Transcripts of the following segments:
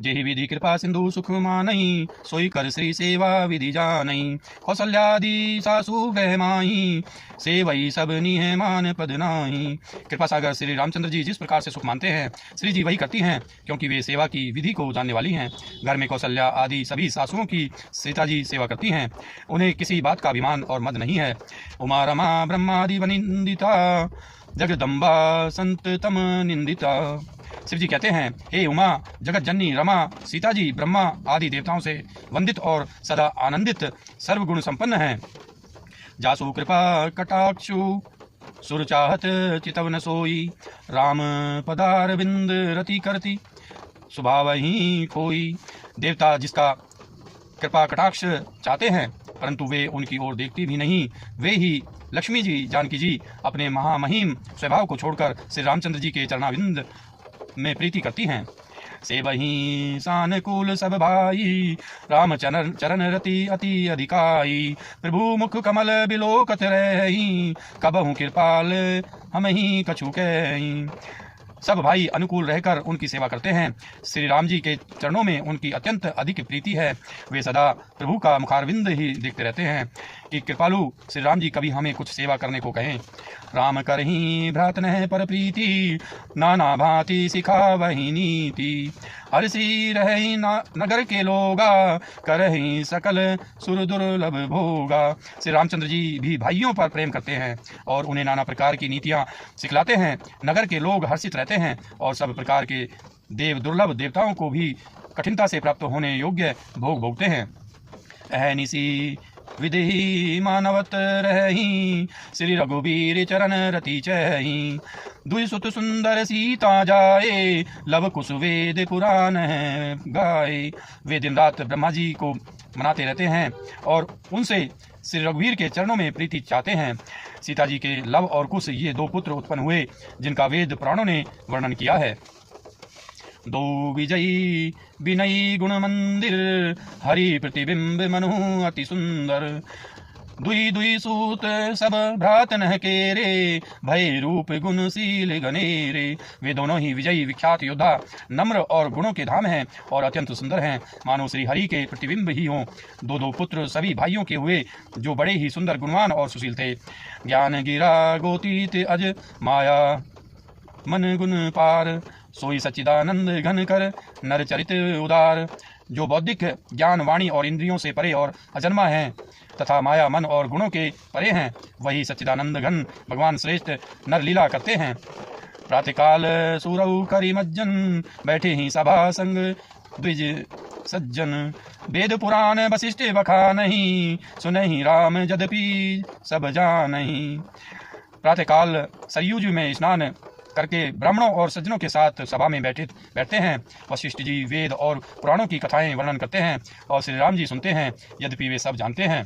जेहि विधि कृपा सिंधु सुख मानई, सोई कर श्री सेवा विधि जानई। कौशल्यादि सासु ग्रह माही, सेवई सब निह मान पद नाही। कृपा सागर श्री रामचंद्र जी जिस प्रकार से सुख मानते हैं, श्री जी वही करती हैं, क्योंकि वे सेवा की विधि को जानने वाली हैं। घर में कौशल्या आदि सभी सासुओं की सीता जी सेवा करती हैं। उन्हें किसी बात का अभिमान और मद नहीं है। उमा रमा ब्रह्मादि वनिंदिता, जगदम्बा संत तम निंदिता। शिव जी कहते हैं, हे उमा, जगत जननी रमा, सीता जी ब्रह्मा आदि देवताओं से वंदित और सदा आनंदित सर्वगुण संपन्न हैं। जासु कृपा कटाक्षु सुर चाहत चितवन सोई, राम पदार बिंद रति करती, स्वभाव ही खोई। देवता जिसका कृपा कटाक्ष चाहते हैं, परंतु वे उनकी ओर देखती भी नहीं, वे ही लक्ष्मी जी जानकी जी अपने महामहिम स्वभाव को छोड़कर श्री रामचंद्र जी के चरणाविंद में प्रीति करती हैं। से वही सानुकूल सब भाई, राम चरण रति अति अधिकाई। प्रभु मुख कमल बिलोकत रही, कबहु कृपाल हम ही कछु कहीं। सब भाई अनुकूल रहकर उनकी सेवा करते हैं। श्री राम जी के चरणों में उनकी अत्यंत अधिक प्रीति है। वे सदा प्रभु का मुखारविंद ही देखते रहते हैं कि कृपालु श्री राम जी कभी हमें कुछ सेवा करने को कहें। राम करही भ्रात नह पर प्रीति, नाना भांति सिखा वही नीति। हरसी रही नगर के लोगा, करही सकल सुर दुर्लभ भोगा। श्री रामचंद्र जी भी भाइयों पर प्रेम करते हैं और उन्हें नाना प्रकार की नीतियाँ सिखलाते हैं। नगर के लोग हर्षित रहते हैं और सब प्रकार के दुर्लभ देवताओं को भी कठिनता से प्राप्त होने योग्य भोग भोगते हैं। अहनिसी विधि मानवत रही, श्री रघुबीर चरण रति चही। दुई सुत सुंदर सीता जाए, लव कुश वेद पुराण गाए। वे दिन रात ब्रह्मा जी को मनाते रहते हैं और उनसे श्री रघुवीर के चरणों में प्रीति चाहते हैं। सीता जी के लव और कुश ये दो पुत्र उत्पन्न हुए, जिनका वेद पुराणों ने वर्णन किया है। दो विजयी विनयी गुण मंदिर, हरि प्रतिबिंब मनु अति सुंदर। दुई दुई सूत सब भ्रात नह केरे, भय रूप गुणशील गनेरे। वे दोनों ही विजयी विख्यात योद्धा, नम्र और गुणों के धाम हैं और अत्यंत सुंदर हैं, मानो श्री हरि के प्रतिबिंब ही हों। दो दो पुत्र सभी भाइयों के हुए, जो बड़े ही सुंदर गुणवान और सुशील थे। ज्ञान गिरा गोतीत अज, माया मन गुण पार। सोई सच्चिदानंद घन कर, नर चरित उदार। जो बौद्धिक ज्ञान वाणी और इंद्रियों से परे और अजन्मा हैं तथा माया मन और गुणों के परे हैं, वही सच्चिदानंद घन भगवान श्रेष्ठ नर लीला करते हैं। प्रातःकाल सूरऊ करी मज्जन, बैठे ही सभा संग द्विज सज्जन। वेद पुराण वशिष्ठ बखा नहीं, सुनहि राम यद्यपि सब जानहि। प्रातःकाल सरयू जी में स्नान करके ब्राह्मणों और सज्जनों के साथ सभा में बैठते हैं। वशिष्ठ जी वेद और पुराणों की कथाएं वर्णन करते हैं और श्री राम जी सुनते हैं, यद्यपि वे सब जानते हैं।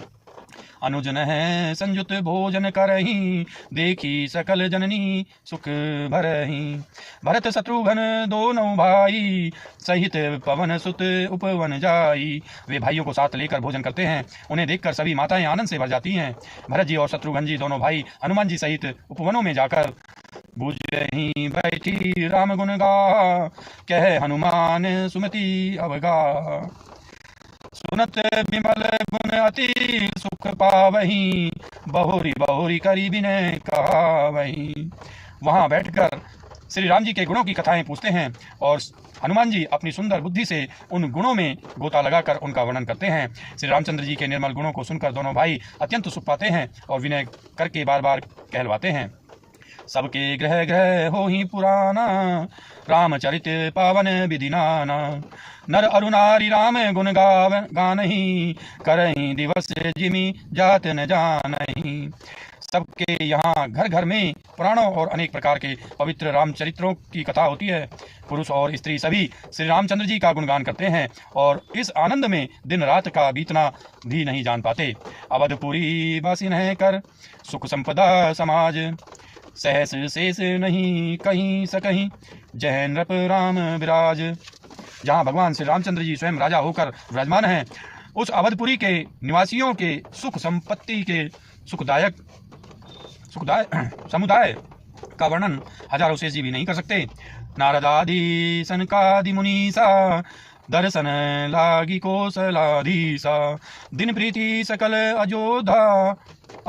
अनुजन है संयुत भोजन करही, देखी सकल जननी सुख भरही। भरत शत्रुघ्न दोनों भाई, सहित पवन सुत उपवन जाई। वे भाइयों को साथ लेकर भोजन करते हैं। उन्हें देखकर सभी माताएं आनंद से भर जाती हैं। भरत जी और शत्रुघ्न जी दोनों भाई हनुमान जी सहित उपवनों में जाकर बुझही बैठी राम गुण गा, कह हनुमान सुमति अवगा। सुनत विमल गुण अति सुख पावही, बहुरी बहुरी करी विनय कहावही। वहां बैठकर श्री राम जी के गुणों की कथाएं पूछते हैं और हनुमान जी अपनी सुंदर बुद्धि से उन गुणों में गोता लगाकर उनका वर्णन करते हैं। श्री रामचंद्र जी के निर्मल गुणों को सुनकर दोनों भाई अत्यंत सुख पाते हैं और विनय करके बार बार कहलवाते हैं। सबके ग्रह ग्रह हो ही पुराना, रामचरित पावन विधि नाना। नर अरुणारी राम गुण गानहि, करहि दिवस जिमि जात न जानहि। सबके यहाँ घर घर में पुराणों और अनेक प्रकार के पवित्र रामचरित्रों की कथा होती है। पुरुष और स्त्री सभी श्री रामचंद्र जी का गुणगान करते हैं और इस आनंद में दिन रात का बीतना भी नहीं जान पाते। अवधपुरी बासिन है कर, सुख संपदा समाज। सहस शेष नहीं कहीं सकहीं, जय नृप राम विराज। जहाँ भगवान श्री रामचंद्र जी स्वयं राजा होकर विराजमान हैं, उस अवधपुरी के निवासियों के सुख संपत्ति के सुखदायक समुदाय का वर्णन हजारों शेष जी भी नहीं कर सकते। नारदादि सनकादि मुनीसा, दर्शन लागी कौशलाधीसा, दिन प्रीति सकल अयोध्या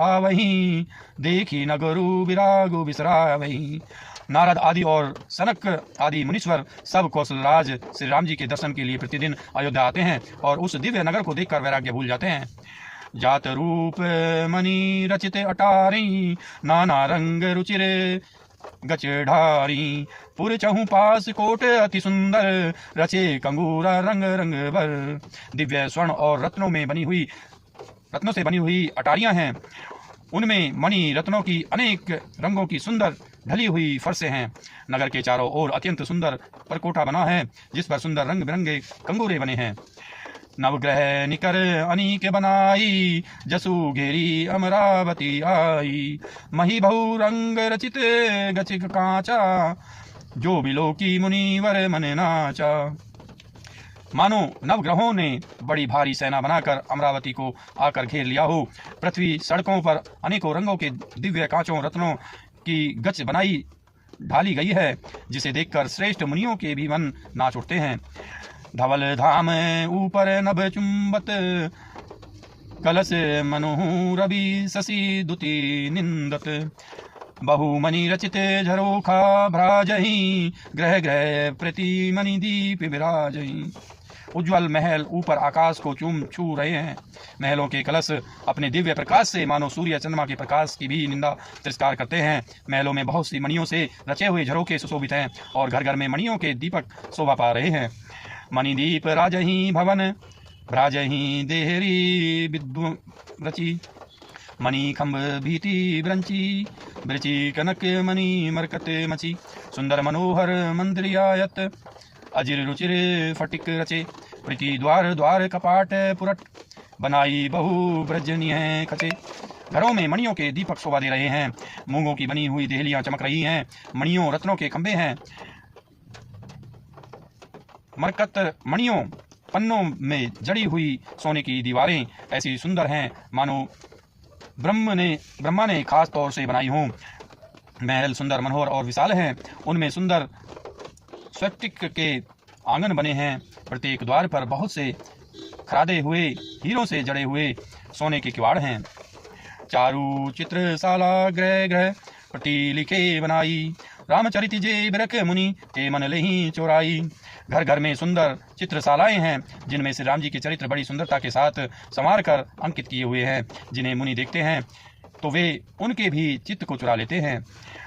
आवहीं, देखी नगरु विरागु बिसरावहीं। नारद आदि और सनक आदि मुनीश्वर सब कौशलराज श्री राम जी के दर्शन के लिए प्रतिदिन अयोध्या आते हैं और उस दिव्य नगर को देखकर वैराग्य भूल जाते हैं। जात रूप मणि रचित अटारी, नाना रंग रुचिर गचढ़ारी, पुर चहु पास कोट अति सुंदर, रचे कंगूरा रंग रंग भर। दिव्य स्वर्ण और रत्नों से बनी हुई अटारियां हैं, उनमें मणि रत्नों की अनेक रंगों की सुंदर ढली हुई फरसें हैं। नगर के चारों ओर अत्यंत सुंदर परकोटा बना है, जिस पर सुंदर रंग बिरंगे कंगूरे बने हैं। नवग्रह निकर अनीक बनाई, जसु घेरी अमरावती आई, मही बहु रंग रचित गचिक कांचा, जो बिलोकी मुनिवर मन नाचा। मानो नवग्रहों ने बड़ी भारी सेना बनाकर अमरावती को आकर घेर लिया हो। पृथ्वी सड़कों पर अनेकों रंगों के दिव्य कांचों रत्नों की गच बनाई ढाली गई है, जिसे देखकर श्रेष्ठ मुनियों के भी मन नाच उठते हैं। धवल धाम ऊपर नभ चुंबत, कलश मनोहु रवि शशि दुति निंदत, बहुमणि रचित झरोखा भ्राजहि, ग्रह ग्रह प्रतिमणि दीप विराजहि। उज्ज्वल महल ऊपर आकाश को छू रहे हैं। महलों के कलश अपने दिव्य प्रकाश से मानो सूर्य चंद्रमा के प्रकाश की भी निंदा तिरस्कार करते हैं। महलों में बहुत सी मणियों से रचे हुए झरोखे सुशोभित हैं और घर घर में मणियों के दीपक शोभा पा रहे हैं। मणिदीप राजहि भवन, भ्राजहि देहरी विद्व रचि, मणि खम्भ भीति ब्रंची, ब्रची कनक मणि मरकत मची। सुंदर मनोहर मंदिरियायत, अजिर रुचिर फटिक रचे, प्रीति द्वार द्वार कपाट पुरट, बनाई बहु ब्रजनीय खचे। घरों में मणियों के दीपक शोभा दे रहे हैं। मूंगों की बनी हुई देहलियां चमक रही हैं। मणियों रत्नों के खंभे हैं। मरकत मणियों पन्नों में जड़ी हुई सोने की दीवारें ऐसी सुंदर हैं मानो ब्रह्मा ने खास तौर से बनाई हों। महल सुंदर मनोहर और विशाल हैं। उनमें सुंदर स्फटिक के आंगन बने हैं। प्रत्येक द्वार पर बहुत से खरादे हुए हीरों से जड़े हुए सोने के किवाड़ हैं। चारु चित्रशाला ग्रह ग्रह प्रति लिखे बनाई, रामचरित जे बिरख मुनि ते मन लेहि चोराई। घर घर में सुंदर चित्रशालाएं हैं, जिनमें श्री राम जी के चरित्र बड़ी सुंदरता के साथ संवार कर अंकित किए हुए हैं। जिन्हें मुनि देखते हैं तो वे उनके भी चित्त को चुरा लेते हैं।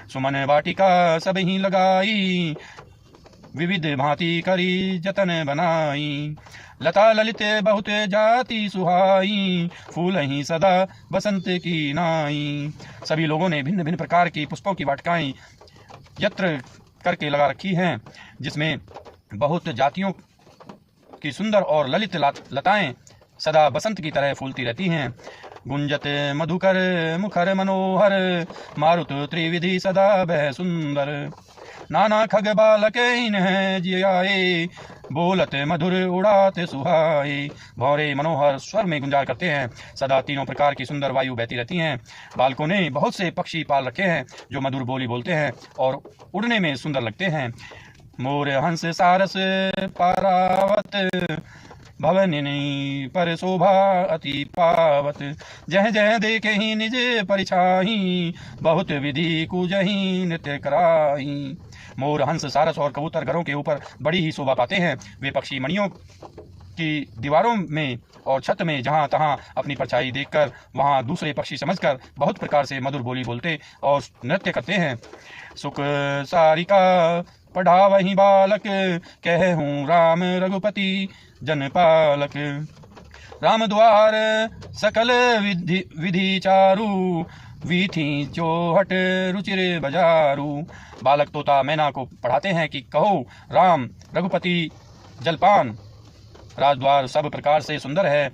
सुमन वाटिका सब ही लगाई, विविध भांति करी जतन बनाई। लता ललित बहुत जाति सुहाई, फूल ही सदा बसंत की नाई। सभी लोगों ने भिन्न भिन्न प्रकार की पुष्पों की वाटिकाएं यत्र करके लगा रखी हैं, जिसमें बहुत जातियों की सुंदर और ललित लताएं सदा बसंत की तरह फूलती रहती हैं। गुंजत मधुकर मुखर मनोहर, मारुत त्रिविधि सदा बह सुंदर। नाना खग बालक जियाए, बोलत मधुर उड़ात सुहाए। भौरे मनोहर स्वर में गुंजार करते हैं। सदा तीनों प्रकार की सुंदर वायु बहती रहती हैं। बालकों ने बहुत से पक्षी पाल रखे हैं जो मधुर बोली बोलते हैं और उड़ने में सुंदर लगते हैं। मोर हंस सारस पारावत, भवनिनी पर शोभा अति पावत। जह जह देखे ही निज परिछाही, बहुत विधि कुजही नृत्य कराही। मोर हंस सारस और कबूतर घरों के ऊपर बड़ी ही शोभा पाते हैं। वे पक्षी मणियों की दीवारों में और छत में जहाँ तहाँ अपनी परछाई देखकर वहाँ दूसरे पक्षी समझकर बहुत प्रकार से मधुर बोली बोलते और नृत्य करते हैं। सुख सारिका पढ़ा वही बालक, कहूँ राम रघुपति जन पालक। राम द्वार सकल विधि चारु, वीथी चौहट रुचिर बजारू। बालक तोता मैना को पढ़ाते हैं कि कहो राम रघुपति जलपान। राजद्वार सब प्रकार से सुंदर है।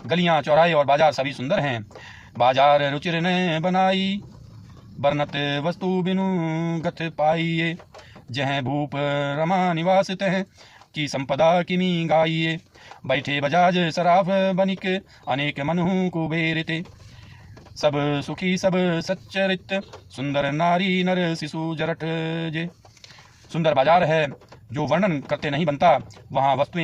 गलियां चौराहे और बाजार सभी सुंदर हैं। बाजार रुचिर ने बनाई, बरनत वस्तु बिनु गथ पाइये। जह भूप रमा निवास तह, की संपदा किमी गाइये। बैठे बजाज सराफ बनिक, अनेक मनहु कुबेरते। सब सुखी सब सच्चरित, सुंदर नारी नर शिशु जरठ जे। सुंदर बाजार है जो वर्णन करते नहीं बनता। वहाँ वस्तुएं